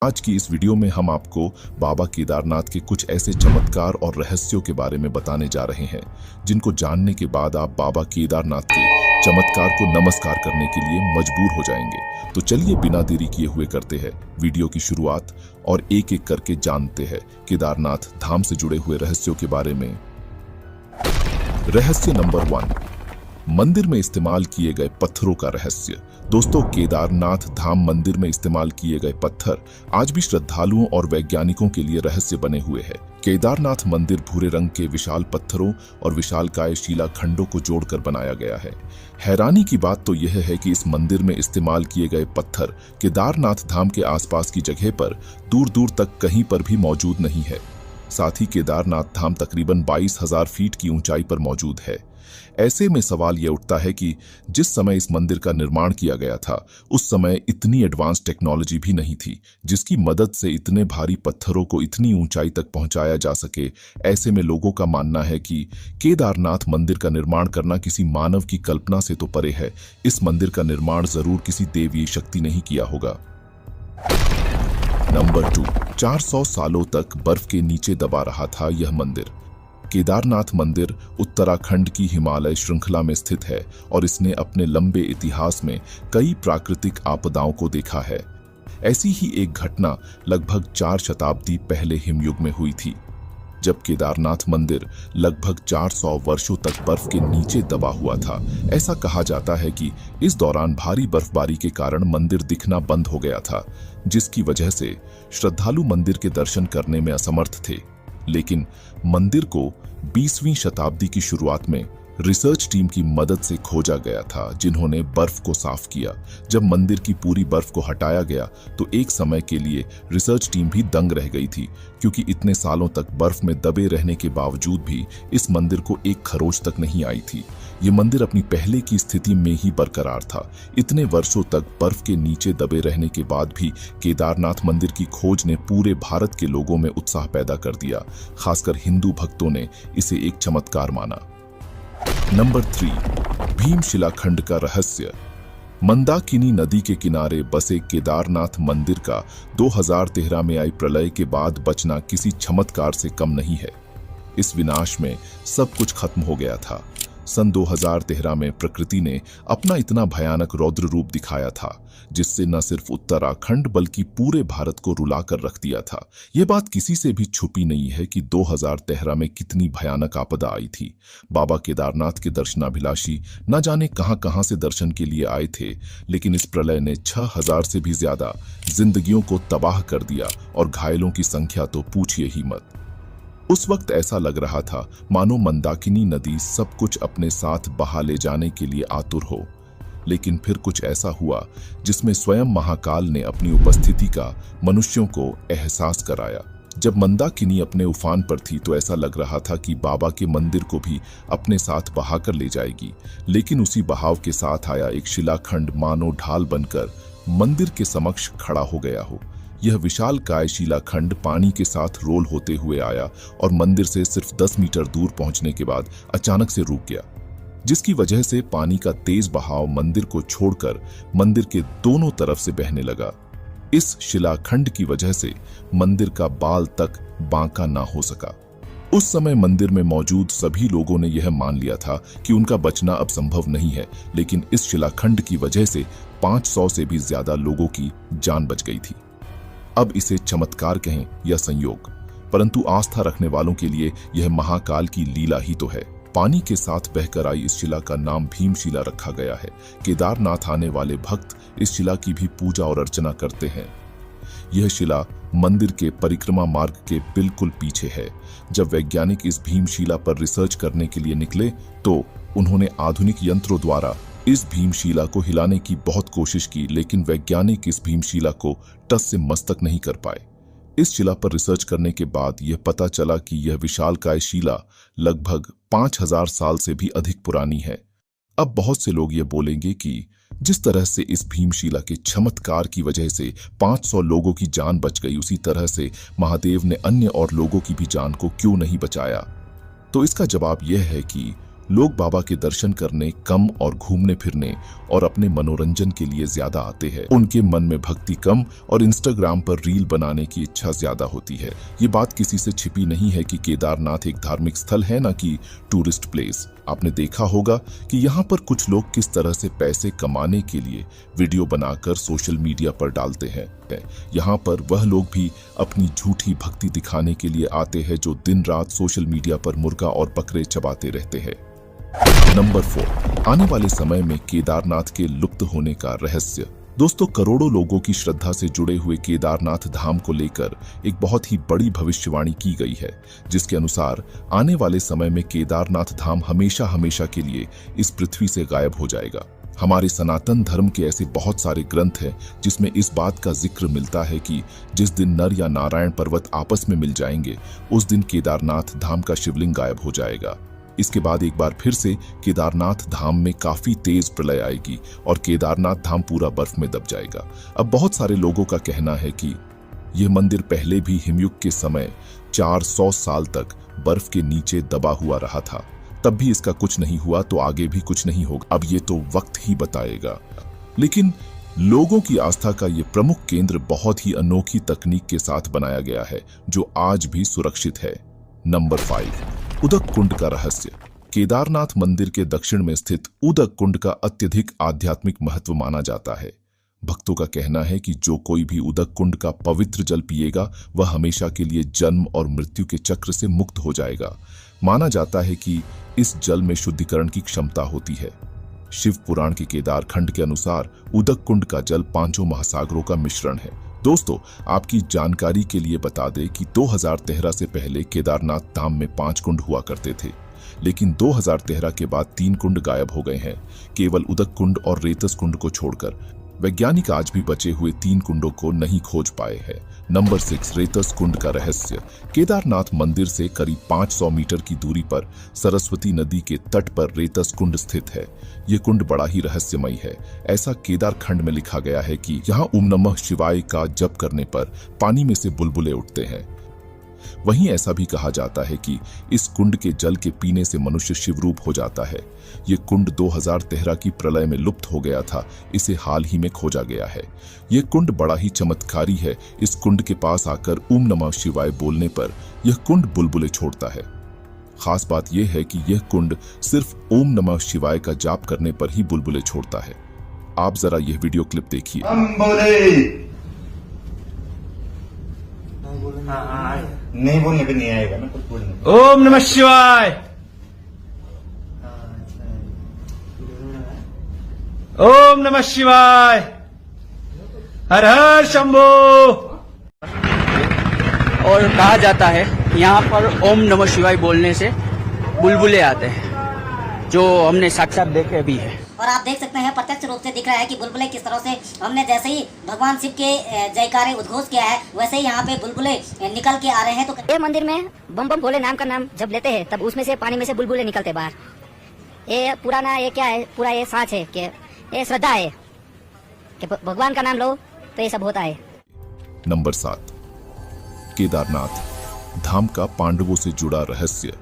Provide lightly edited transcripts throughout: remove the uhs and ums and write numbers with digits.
आज की इस वीडियो में हम आपको बाबा केदारनाथ के कुछ ऐसे चमत्कार और रहस्यों के बारे में बताने जा रहे हैं जिनको जानने के बाद आप बाबा केदारनाथ के चमत्कार को नमस्कार करने के लिए मजबूर हो जाएंगे। तो चलिए बिना देरी किए हुए करते हैं वीडियो की शुरुआत और एक एक करके जानते हैं केदारनाथ धाम से जुड़े हुए रहस्यों के बारे में। रहस्य नंबर 1, मंदिर में इस्तेमाल किए गए पत्थरों का रहस्य। दोस्तों, केदारनाथ धाम मंदिर में इस्तेमाल किए गए पत्थर आज भी श्रद्धालुओं और वैज्ञानिकों के लिए रहस्य बने हुए हैं। केदारनाथ मंदिर भूरे रंग के विशाल पत्थरों और विशालकाय शिलाखंडों को जोड़कर बनाया गया है। हैरानी की बात तो यह है कि इस मंदिर में इस्तेमाल किए गए पत्थर केदारनाथ धाम के आसपास की जगह पर दूर दूर तक कहीं पर भी मौजूद नहीं है। साथ ही केदारनाथ धाम तकरीबन 22,000 फीट की ऊंचाई पर मौजूद है। ऐसे में सवाल यह उठता है कि जिस समय इस मंदिर का निर्माण किया गया था उस समय इतनी एडवांस टेक्नोलॉजी भी नहीं थी जिसकी मदद से इतने भारी पत्थरों को इतनी ऊंचाई तक पहुंचाया जा सके। ऐसे में लोगों का मानना है कि केदारनाथ मंदिर का निर्माण करना किसी मानव की कल्पना से तो परे है। इस मंदिर का निर्माण जरूर किसी देवीय शक्ति ने ही किया होगा। नंबर 2, 400 सालों तक बर्फ के नीचे दबा रहा था यह मंदिर। केदारनाथ मंदिर उत्तराखंड की हिमालय श्रृंखला में स्थित है और इसने अपने लंबे इतिहास में कई प्राकृतिक आपदाओं को देखा है। ऐसी ही एक घटना लगभग 4 शताब्दी पहले हिमयुग में हुई थी, जब केदारनाथ मंदिर लगभग 400 वर्षों तक बर्फ के नीचे दबा हुआ था। ऐसा कहा जाता है कि इस दौरान भारी बर्फबारी के कारण मंदिर दिखना बंद हो गया था, जिसकी वजह से श्रद्धालु मंदिर के दर्शन करने में असमर्थ थे। लेकिन मंदिर को 20वीं शताब्दी की शुरुआत में रिसर्च टीम की मदद से खोजा गया था, जिन्होंने बर्फ को साफ किया। जब मंदिर की पूरी बर्फ को हटाया गया तो एक समय के लिए रिसर्च टीम भी दंग रह गई थी, क्योंकि इतने सालों तक बर्फ में दबे रहने के बावजूद भी इस मंदिर को एक खरोंच तक नहीं आई थी। ये मंदिर अपनी पहले की स्थिति में ही बरकरार था। इतने वर्षों तक बर्फ के नीचे दबे रहने के बाद भी केदारनाथ मंदिर की खोज ने पूरे भारत के लोगों में उत्साह पैदा कर दिया। खासकर हिंदू भक्तों ने इसे एक चमत्कार माना। नंबर 3, भीम शिलाखंड का रहस्य। मंदाकिनी नदी के किनारे बसे केदारनाथ मंदिर का 2013 में आई प्रलय के बाद बचना किसी चमत्कार से कम नहीं है। इस विनाश में सब कुछ खत्म हो गया था। सन 2013 में प्रकृति ने अपना इतना भयानक रौद्र रूप दिखाया था, जिससे न सिर्फ उत्तराखंड बल्कि पूरे भारत को रुला कर रख दिया था। यह बात किसी से भी छुपी नहीं है कि 2013 में कितनी भयानक आपदा आई थी। बाबा केदारनाथ के दर्शनाभिलाषी न जाने कहां से दर्शन के लिए आए थे, लेकिन इस प्रलय ने 6,000 से भी ज्यादा जिंदगियों को तबाह कर दिया और घायलों की संख्या तो पूछिए ही मत। उस वक्त ऐसा लग रहा था मानो मंदाकिनी नदी सब कुछ अपने साथ बहा ले जाने के लिए आतुर हो। लेकिन फिर कुछ ऐसा हुआ जिसमें स्वयं महाकाल ने अपनी उपस्थिति का मनुष्यों को एहसास कराया। जब मंदाकिनी अपने उफान पर थी तो ऐसा लग रहा था कि बाबा के मंदिर को भी अपने साथ बहाकर ले जाएगी। लेकिन उसी बहाव के साथ आया एक शिलाखंड मानो ढाल बनकर मंदिर के समक्ष खड़ा हो गया हो। यह विशालकाय शिलाखंड पानी के साथ रोल होते हुए आया और मंदिर से सिर्फ 10 मीटर दूर पहुंचने के बाद अचानक से रुक गया, जिसकी वजह से पानी का तेज बहाव मंदिर को छोड़कर मंदिर के दोनों तरफ से बहने लगा। इस शिलाखंड की वजह से मंदिर का बाल तक बांका ना हो सका। उस समय मंदिर में मौजूद सभी लोगों ने यह मान लिया था कि उनका बचना अब संभव नहीं है, लेकिन इस शिलाखंड की वजह से 500 से भी ज्यादा लोगों की जान बच गई थी। अब इसे चमत्कार कहें या संयोग, परंतु आस्था रखने वालों के लिए यह महाकाल की लीला ही तो है। पानी के साथ बहकर आई इस शिला का नाम भीमशिला रखा गया है। केदारनाथ आने वाले भक्त इस शिला की भी पूजा और अर्चना करते हैं। यह शिला मंदिर के परिक्रमा मार्ग के बिल्कुल पीछे है। जब वैज्ञानिक इस भीमशिला पर रिसर्च करने के लिए निकले तो उन्होंने आधुनिक यंत्रों द्वारा इस भीमशिला को हिलाने की बहुत कोशिश की, लेकिन वैज्ञानिक इस भीमशिला को टस से मस्तक नहीं कर पाए। इस शिला पर रिसर्च करने के बाद यह पता चला कि यह विशालकाय शिला लगभग 5,000 साल से भी अधिक पुरानी है। अब बहुत से लोग ये बोलेंगे कि जिस तरह से इस भीमशिला के चमत्कार की वजह से 500 लोगों की जान बच गई, उसी तरह से महादेव ने अन्य और लोगों की भी जान को क्यों नहीं बचाया। तो इसका जवाब यह है कि लोग बाबा के दर्शन करने कम और घूमने फिरने और अपने मनोरंजन के लिए ज्यादा आते हैं। उनके मन में भक्ति कम और इंस्टाग्राम पर रील बनाने की इच्छा ज्यादा होती है। ये बात किसी से छिपी नहीं है कि केदारनाथ एक धार्मिक स्थल है, ना कि टूरिस्ट प्लेस। आपने देखा होगा कि यहाँ पर कुछ लोग किस तरह से पैसे कमाने के लिए वीडियो बनाकर सोशल मीडिया पर डालते हैं। यहाँ पर वह लोग भी अपनी झूठी भक्ति दिखाने के लिए आते हैं जो दिन रात सोशल मीडिया पर मुर्गा और बकरे चबाते रहते हैं। नंबर 4, आने वाले समय में केदारनाथ के लुप्त होने का रहस्य। दोस्तों, करोड़ों लोगों की श्रद्धा से जुड़े हुए केदारनाथ धाम को लेकर एक बहुत ही बड़ी भविष्यवाणी की गई है, जिसके अनुसार आने वाले समय में केदारनाथ धाम हमेशा हमेशा के लिए इस पृथ्वी से गायब हो जाएगा। हमारे सनातन धर्म के ऐसे बहुत सारे ग्रंथ हैं जिसमें इस बात का जिक्र मिलता है कि जिस दिन नर या नारायण पर्वत आपस में मिल जाएंगे, उस दिन केदारनाथ धाम का शिवलिंग गायब हो जाएगा। इसके बाद एक बार फिर से केदारनाथ धाम में काफी तेज प्रलय आएगी और केदारनाथ धाम पूरा बर्फ में दब जाएगा। अब बहुत सारे लोगों का कहना है कि यह मंदिर पहले भी हिमयुग के समय 400 साल तक बर्फ के नीचे दबा हुआ रहा था, तब भी इसका कुछ नहीं हुआ, तो आगे भी कुछ नहीं होगा। अब ये तो वक्त ही बताएगा। लेकिन लोगों की आस्था का ये प्रमुख केंद्र बहुत ही अनोखी तकनीक के साथ बनाया गया है, जो आज भी सुरक्षित है। नंबर 5, उदक कुंड का रहस्य। केदारनाथ मंदिर के दक्षिण में स्थित उदक कुंड का अत्यधिक आध्यात्मिक महत्व माना जाता है। भक्तों का कहना है कि जो कोई भी उदक कुंड का पवित्र जल पिएगा, वह हमेशा के लिए जन्म और मृत्यु के चक्र से मुक्त हो जाएगा। माना जाता है कि इस जल में शुद्धिकरण की क्षमता होती है। शिव पुराण के केदार खंड के अनुसार उदक कुंड का जल 5 महासागरों का मिश्रण है। दोस्तों, आपकी जानकारी के लिए बता दें कि 2013 से पहले केदारनाथ धाम में 5 कुंड हुआ करते थे, लेकिन 2013 के बाद 3 कुंड गायब हो गए हैं। केवल उदक कुंड और रेतस कुंड को छोड़कर वैज्ञानिक आज भी बचे हुए 3 कुंडों को नहीं खोज पाए हैं। नंबर 6, रेतस कुंड का रहस्य। केदारनाथ मंदिर से करीब 500 मीटर की दूरी पर सरस्वती नदी के तट पर रेतस कुंड स्थित है। ये कुंड बड़ा ही रहस्यमय है। ऐसा केदार खंड में लिखा गया है कि यहाँ ओम नमः शिवाय का जप करने पर पानी में से बुलबुले उठते हैं। वहीं ऐसा भी कहा जाता है कि इस कुंड के जल के पीने से मनुष्य शिवरूप हो जाता है। ये कुंड 2013 की प्रलय में लुप्त हो गया था, इसे हाल ही में खोजा गया है। ये कुंड बड़ा ही चमत्कारी है। इस कुंड के पास आकर ओम नमः शिवाय बोलने पर यह कुंड बुलबुले छोड़ता है। खास बात यह है कि यह कुंड सिर्फ ओम नमः शिवाय का जाप करने पर ही बुलबुले छोड़ता है। आप जरा यह वीडियो क्लिप देखिए। नहीं बोलने पे नहीं आएगा ना, कुछ बोलने। ओम नमः शिवाय, ओम नमः शिवाय, हर हर शंभो। और कहा जाता है यहाँ पर ओम नमः शिवाय बोलने से बुलबुले आते हैं, जो हमने साक्षात देखे भी है। और आप देख सकते हैं प्रत्यक्ष रूप से दिख रहा है कि बुलबुले किस तरह से, हमने जैसे ही भगवान शिव के जयकारे उद्घोष किया है, वैसे ही यहाँ पे बुलबुले निकल के आ रहे हैं। तो ये मंदिर में बम बम भोले नाम का नाम जब लेते हैं, तब उसमें से पानी में से बुलबुले निकलते बाहर। ये पुराना, ये क्या है, पूरा ये साँच है कि ये श्रद्धा है कि भगवान का नाम लो तो ये सब होता है। नंबर 7, केदारनाथ धाम का पांडवों से जुड़ा रहस्य।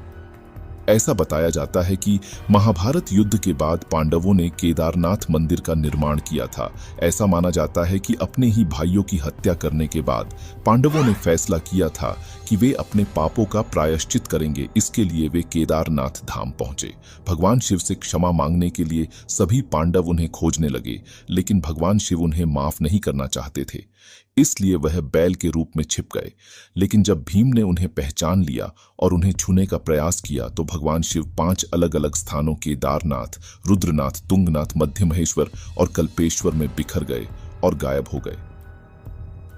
ऐसा बताया जाता है कि महाभारत युद्ध के बाद पांडवों ने केदारनाथ मंदिर का निर्माण किया था। ऐसा माना जाता है कि अपने ही भाइयों की हत्या करने के बाद पांडवों ने फैसला किया था कि वे अपने पापों का प्रायश्चित करेंगे। इसके लिए वे केदारनाथ धाम पहुंचे। भगवान शिव से क्षमा मांगने के लिए सभी पांडव उन्हें खोजने लगे, लेकिन भगवान शिव उन्हें माफ नहीं करना चाहते थे, इसलिए वह बैल के रूप में छिप गए। लेकिन जब भीम ने उन्हें पहचान लिया और उन्हें छूने का प्रयास किया, तो भगवान शिव 5 अलग अलग स्थानों केदारनाथ, रुद्रनाथ, तुंगनाथ, मध्य महेश्वर और कल्पेश्वर में बिखर गए और गायब हो गए,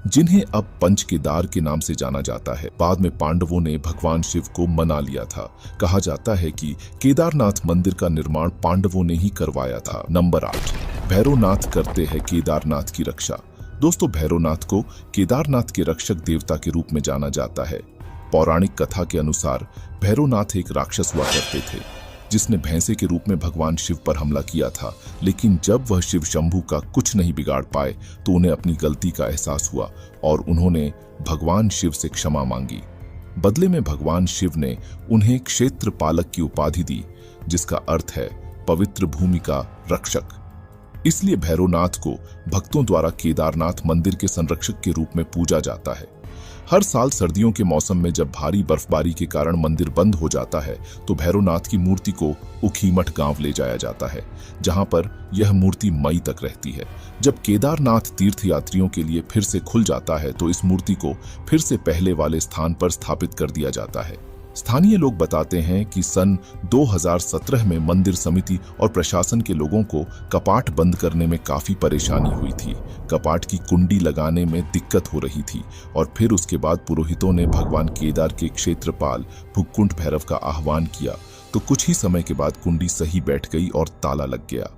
जिन्हें अब पंच केदार के नाम से जाना जाता है। बाद में पांडवों ने भगवान शिव को मना लिया था। कहा जाता है कि केदारनाथ मंदिर का निर्माण पांडवों ने ही करवाया था। नंबर 8, भैरवनाथ करते हैं केदारनाथ की रक्षा। दोस्तों, भैरवनाथ को केदारनाथ के रक्षक देवता के रूप में जाना जाता है। पौराणिक कथा के अनुसार भैरवनाथ एक राक्षस हुआ करते थे, जिसने भैंसे के रूप में भगवान शिव पर हमला किया था। लेकिन जब वह शिव शंभू का कुछ नहीं बिगाड़ पाए, तो उन्हें अपनी गलती का एहसास हुआ और उन्होंने भगवान शिव से क्षमा मांगी। बदले में भगवान शिव ने उन्हें क्षेत्र पालक की उपाधि दी, जिसका अर्थ है पवित्र भूमि का रक्षक। इसलिए भैरवनाथ को भक्तों द्वारा केदारनाथ मंदिर के संरक्षक के रूप में पूजा जाता है। हर साल सर्दियों के मौसम में जब भारी बर्फबारी के कारण मंदिर बंद हो जाता है तो भैरवनाथ की मूर्ति को ऊखीमठ गांव ले जाया जाता है, जहां पर यह मूर्ति मई तक रहती है। जब केदारनाथ तीर्थयात्रियों के लिए फिर से खुल जाता है तो इस मूर्ति को फिर से पहले वाले स्थान पर स्थापित कर दिया जाता है। स्थानीय लोग बताते हैं कि सन 2017 में मंदिर समिति और प्रशासन के लोगों को कपाट बंद करने में काफी परेशानी हुई थी। कपाट की कुंडी लगाने में दिक्कत हो रही थी और फिर उसके बाद पुरोहितों ने भगवान केदार के क्षेत्रपाल भुक्कुंठ भैरव का आह्वान किया तो कुछ ही समय के बाद कुंडी सही बैठ गई और ताला लग गया।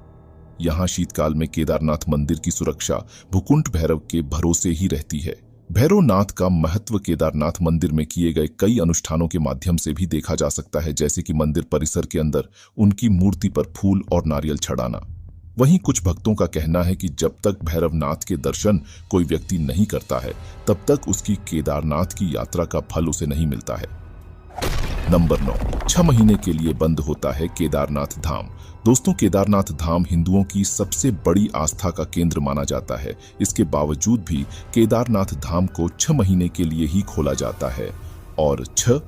यहाँ शीतकाल में केदारनाथ मंदिर की सुरक्षा भुक्कुंठ भैरव के भरोसे ही रहती है। भैरवनाथ का महत्व केदारनाथ मंदिर में किए गए कई अनुष्ठानों के माध्यम से भी देखा जा सकता है, जैसे कि मंदिर परिसर के अंदर उनकी मूर्ति पर फूल और नारियल चढ़ाना। वहीं कुछ भक्तों का कहना है कि जब तक भैरवनाथ के दर्शन कोई व्यक्ति नहीं करता है तब तक उसकी केदारनाथ की यात्रा का फल उसे नहीं मिलता है। नंबर 9, 6 महीने के लिए बंद होता है केदारनाथ धाम। दोस्तों, केदारनाथ धाम हिंदुओं की सबसे बड़ी आस्था का केंद्र माना जाता है। इसके बावजूद भी केदारनाथ धाम को 6 महीने के लिए ही खोला जाता है और 6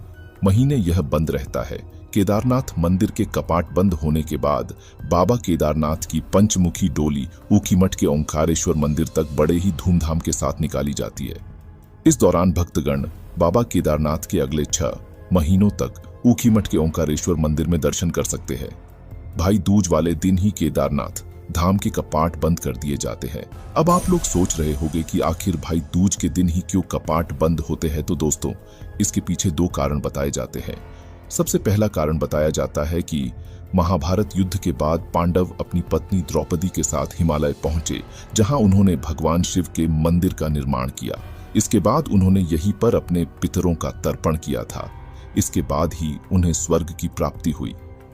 महीने यह बंद रहता है। केदारनाथ मंदिर के कपाट बंद होने के बाद बाबा केदारनाथ की पंचमुखी डोली ऊखीमठ के ओंकारेश्वर मंदिर तक बड़े ही धूमधाम के साथ निकाली जाती है। इस दौरान भक्तगण बाबा केदारनाथ के अगले 6 महीनों तक ऊखीमठ के ओंकारेश्वर मंदिर में दर्शन कर सकते हैं। भाई दूज वाले दिन ही केदारनाथ धाम के कपाट बंद कर दिए जाते हैं। अब आप लोग सोच रहे होंगे कि आखिर भाई दूज के दिन ही क्यों कपाट बंद होते हैं, तो दोस्तों इसके पीछे 2 कारण बताए जाते हैं। सबसे पहला कारण बताया जाता है कि महाभारत युद्ध के बाद पांडव अपनी पत्नी द्रौपदी के साथ हिमालय पहुंचे, जहां उन्होंने भगवान शिव के मंदिर का निर्माण किया। इसके बाद उन्होंने यहीं पर अपने पितरों का तर्पण किया था। इसके बाद ही उन्हें स्वर्ग की प्राप्ति हुई।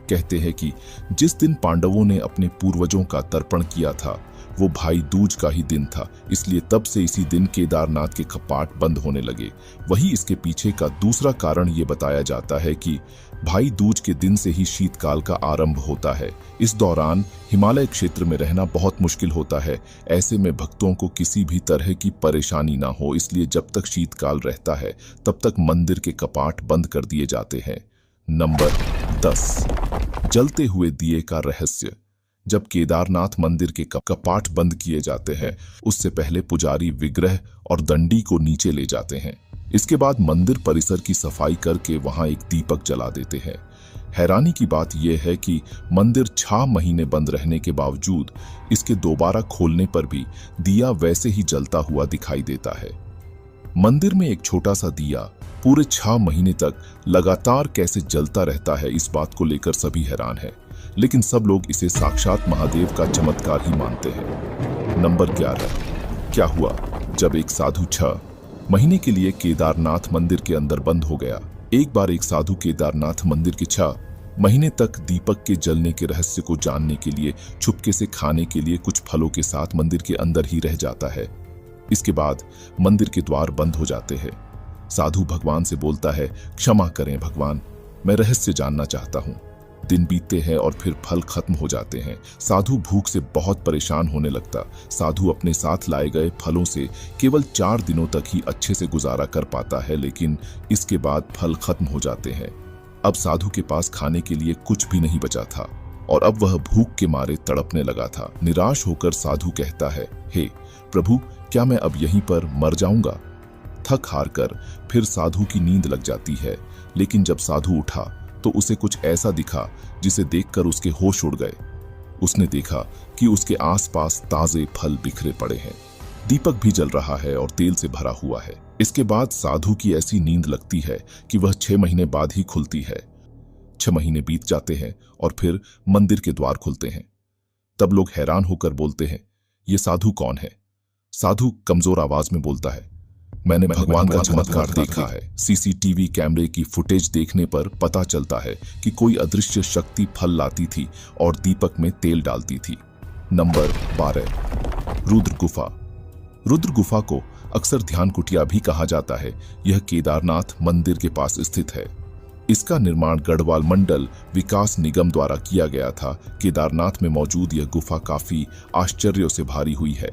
कहते हैं कि जिस दिन पांडवों ने अपने पूर्वजों का तर्पण किया था वो भाई दूज का ही दिन था, इसलिए तब से इसी दिन केदारनाथ के कपाट बंद होने लगे। वही इसके पीछे का दूसरा कारण ये बताया जाता है कि भाई दूज के दिन से ही शीतकाल का आरंभ होता है। इस दौरान हिमालय क्षेत्र में रहना बहुत मुश्किल होता है। ऐसे में भक्तों को किसी भी तरह की परेशानी ना हो, इसलिए जब तक शीतकाल रहता है तब तक मंदिर के कपाट बंद कर दिए जाते हैं। नंबर 10, जलते हुए दिए का रहस्य। जब केदारनाथ मंदिर के कपाट बंद किए जाते हैं उससे पहले पुजारी विग्रह और दंडी को नीचे ले जाते हैं। इसके बाद मंदिर परिसर की सफाई करके वहां एक दीपक जला देते हैं। हैरानी की बात यह है कि मंदिर 6 महीने बंद रहने के बावजूद इसके दोबारा खोलने पर भी दिया वैसे ही जलता हुआ दिखाई देता है। मंदिर में एक छोटा सा दिया पूरे 6 महीने तक लगातार कैसे जलता रहता है, इस बात को लेकर सभी हैरान है, लेकिन सब लोग इसे साक्षात महादेव का चमत्कार ही मानते हैं। नंबर 11, क्या हुआ जब एक साधु 6 महीने के लिए केदारनाथ मंदिर के अंदर बंद हो गया। एक बार एक साधु केदारनाथ मंदिर के 6 महीने तक दीपक के जलने के रहस्य को जानने के लिए छुपके से खाने के लिए कुछ फलों के साथ मंदिर के अंदर ही रह जाता है। इसके बाद मंदिर के द्वार बंद हो जाते हैं। साधु भगवान से बोलता है, क्षमा करें भगवान, मैं रहस्य जानना चाहता हूं। दिन बीतते हैं और फिर फल खत्म हो जाते हैं। साधु भूख से बहुत परेशान होने लगता। साधु अपने साथ लाए गए फलों से केवल 4 दिनों तक ही अच्छे से गुजारा कर पाता है, लेकिन इसके बाद फल खत्म हो जाते हैं। अब साधु के पास खाने के लिए कुछ भी नहीं बचा था और अब वह भूख के मारे तड़पने लगा था। निराश होकर साधु कहता है, हे प्रभु, क्या मैं अब यहीं पर मर जाऊंगा? थक हार कर फिर साधु की नींद लग जाती है, लेकिन जब साधु उठा तो उसे कुछ ऐसा दिखा जिसे देखकर उसके होश उड़ गए। उसने देखा कि उसके आसपास ताजे फल बिखरे पड़े हैं, दीपक भी जल रहा है और तेल से भरा हुआ है। इसके बाद साधु की ऐसी नींद लगती है कि वह 6 महीने बाद ही खुलती है। 6 महीने बीत जाते हैं और फिर मंदिर के द्वार खुलते हैं। तब लोग हैरान होकर बोलते हैं, ये साधु कौन है? साधु कमजोर आवाज में बोलता है, मैंने भगवान का चमत्कार देखा है। सीसीटीवी कैमरे की फुटेज देखने पर पता चलता है कि कोई अदृश्य शक्ति फल लाती थी और दीपक में तेल डालती थी। नंबर 12, रुद्र गुफा। रुद्र गुफा को अक्सर ध्यान कुटिया भी कहा जाता है। यह केदारनाथ मंदिर के पास स्थित है। इसका निर्माण गढ़वाल मंडल विकास निगम द्वारा किया गया था। केदारनाथ में मौजूद यह गुफा काफी आश्चर्यों से भरी हुई है।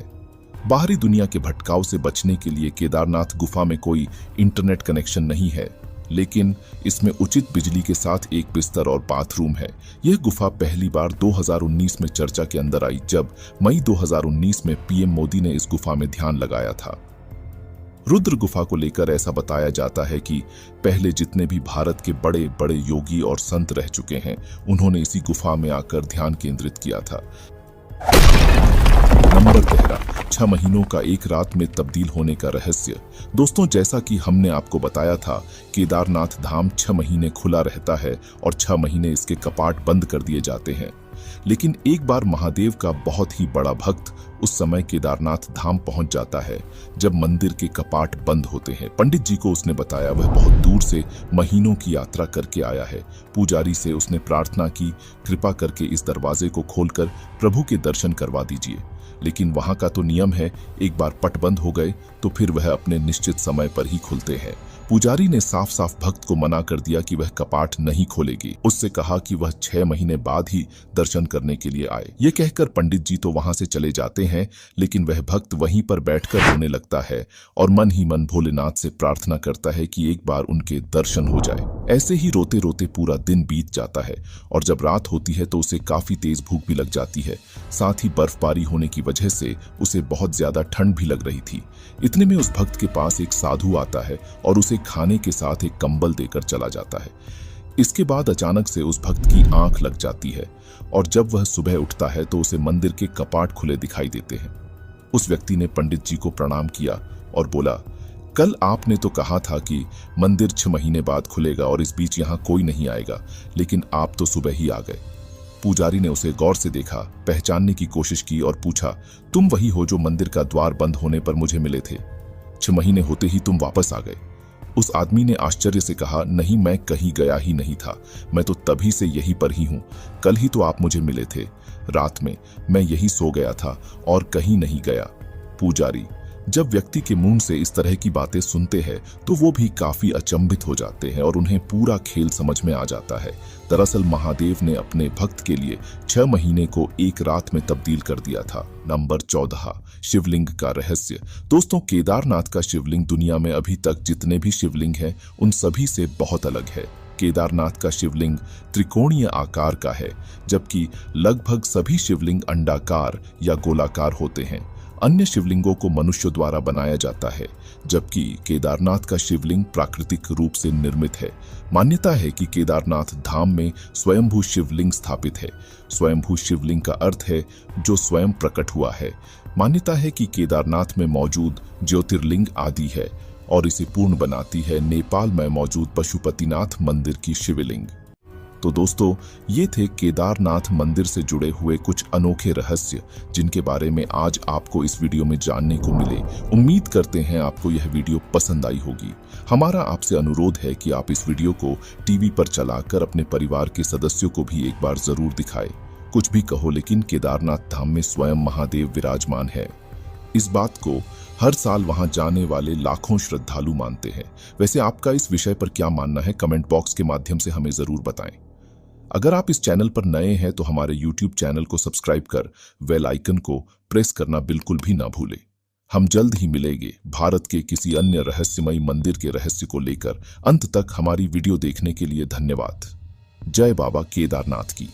बाहरी दुनिया के भटकाव से बचने के लिए केदारनाथ गुफा में कोई इंटरनेट कनेक्शन नहीं है, लेकिन इसमें उचित बिजली के साथ एक बिस्तर और बाथरूम है। यह गुफा पहली बार 2019 में चर्चा के अंदर आई, जब मई 2019 में पीएम मोदी ने इस गुफा में ध्यान लगाया था। रुद्र गुफा को लेकर ऐसा बताया जाता है कि पहले जितने भी भारत के बड़े बड़े योगी और संत रह चुके हैं, उन्होंने इसी गुफा में आकर ध्यान केंद्रित किया था। नंबर 13, 6 महीनों का एक रात में तब्दील होने का रहस्य। दोस्तों, जैसा कि हमने आपको बताया था, केदारनाथ धाम 6 महीने खुला रहता है और 6 महीने इसके कपाट बंद कर दिए जाते हैं। लेकिन एक बार महादेव का बहुत ही बड़ा भक्त उस समय केदारनाथ धाम पहुंच जाता है जब मंदिर के कपाट बंद होते हैं। पंडित जी को उसने बताया वह बहुत दूर से महीनों की यात्रा करके आया है। पुजारी से उसने प्रार्थना की, कृपा करके इस दरवाजे को खोलकर प्रभु के दर्शन करवा दीजिए। लेकिन वहां का तो नियम है, एक बार पट बंद हो गए तो फिर वह अपने निश्चित समय पर ही खुलते हैं। पुजारी ने साफ साफ भक्त को मना कर दिया कि वह कपाट नहीं खोलेगी। उससे कहा कि वह 6 महीने बाद ही दर्शन करने के लिए आए। ये कहकर पंडित जी तो वहां से चले जाते हैं, लेकिन वह भक्त वहीं पर बैठकर रोने लगता है और मन ही मन भोलेनाथ से प्रार्थना करता है कि एक बार उनके दर्शन हो जाए। ऐसे ही रोते रोते पूरा दिन बीत जाता है और जब रात होती है तो उसे काफी तेज भूख भी लग जाती है। साथ ही बर्फबारी होने की वजह से उसे बहुत ज्यादा ठंड भी लग रही थी। इतने में उस भक्त के पास एक साधु आता है और उसे खाने के साथ एक कंबल देकर चला जाता है। इसके बाद अचानक से उस भक्त की आंख लग जाती है और जब वह सुबह उठता है तो उसे मंदिर के कपाट खुले दिखाई देते हैं। उस व्यक्ति ने पंडित जी को प्रणाम किया और बोला, कल आपने तो कहा था कि मंदिर 6 महीने बाद खुलेगा और इस बीच यहाँ कोई नहीं आएगा, लेकिन आप तो सुबह ही आ गए। पुजारी ने उसे गौर से देखा, पहचानने की कोशिश की और पूछा, तुम वही हो जो मंदिर का द्वार बंद होने पर मुझे मिले थे? 6 महीने होते ही तुम वापस आ गए। उस आदमी ने आश्चर्य से कहा, नहीं, मैं कहीं गया ही नहीं था, मैं तो तभी से यहीं पर ही हूँ। कल ही तो आप मुझे मिले थे, रात में मैं यही सो गया था और कहीं नहीं गया। पुजारी, जब व्यक्ति के मुंह से इस तरह की बातें सुनते हैं तो वो भी काफी अचंभित हो जाते हैं और उन्हें पूरा खेल समझ में आ जाता है। दरअसल महादेव ने अपने भक्त के लिए 6 महीने को एक रात में तब्दील कर दिया था। नंबर 14, शिवलिंग का रहस्य। दोस्तों, केदारनाथ का शिवलिंग दुनिया में अभी तक जितने भी शिवलिंग हैं उन सभी से बहुत अलग है। केदारनाथ का शिवलिंग त्रिकोणीय आकार का है, जबकि लगभग सभी शिवलिंग अंडाकार या गोलाकार होते हैं। अन्य शिवलिंगों को मनुष्य द्वारा बनाया जाता है, जबकि केदारनाथ का शिवलिंग प्राकृतिक रूप से निर्मित है। मान्यता है कि केदारनाथ धाम में स्वयंभू शिवलिंग स्थापित है। स्वयंभू शिवलिंग का अर्थ है जो स्वयं प्रकट हुआ है। मान्यता है कि केदारनाथ में मौजूद ज्योतिर्लिंग आदि है और इसे पूर्ण बनाती है नेपाल में मौजूद पशुपतिनाथ मंदिर की शिवलिंग। तो दोस्तों, ये थे केदारनाथ मंदिर से जुड़े हुए कुछ अनोखे रहस्य जिनके बारे में आज आपको इस वीडियो में जानने को मिले। उम्मीद करते हैं आपको यह वीडियो पसंद आई होगी। हमारा आपसे अनुरोध है कि आप इस वीडियो को टीवी पर चलाकर अपने परिवार के सदस्यों को भी एक बार जरूर दिखाएं। कुछ भी कहो, लेकिन केदारनाथ धाम में स्वयं महादेव विराजमान है। इस बात को हर साल वहां जाने वाले लाखों श्रद्धालु मानते हैं। वैसे आपका इस विषय पर क्या मानना है, कमेंट बॉक्स के माध्यम से हमें जरूर बताएं। अगर आप इस चैनल पर नए हैं तो हमारे YouTube चैनल को सब्सक्राइब कर बेल आइकन को प्रेस करना बिल्कुल भी ना भूलें। हम जल्द ही मिलेंगे भारत के किसी अन्य रहस्यमयी मंदिर के रहस्य को लेकर। अंत तक हमारी वीडियो देखने के लिए धन्यवाद। जय बाबा केदारनाथ की।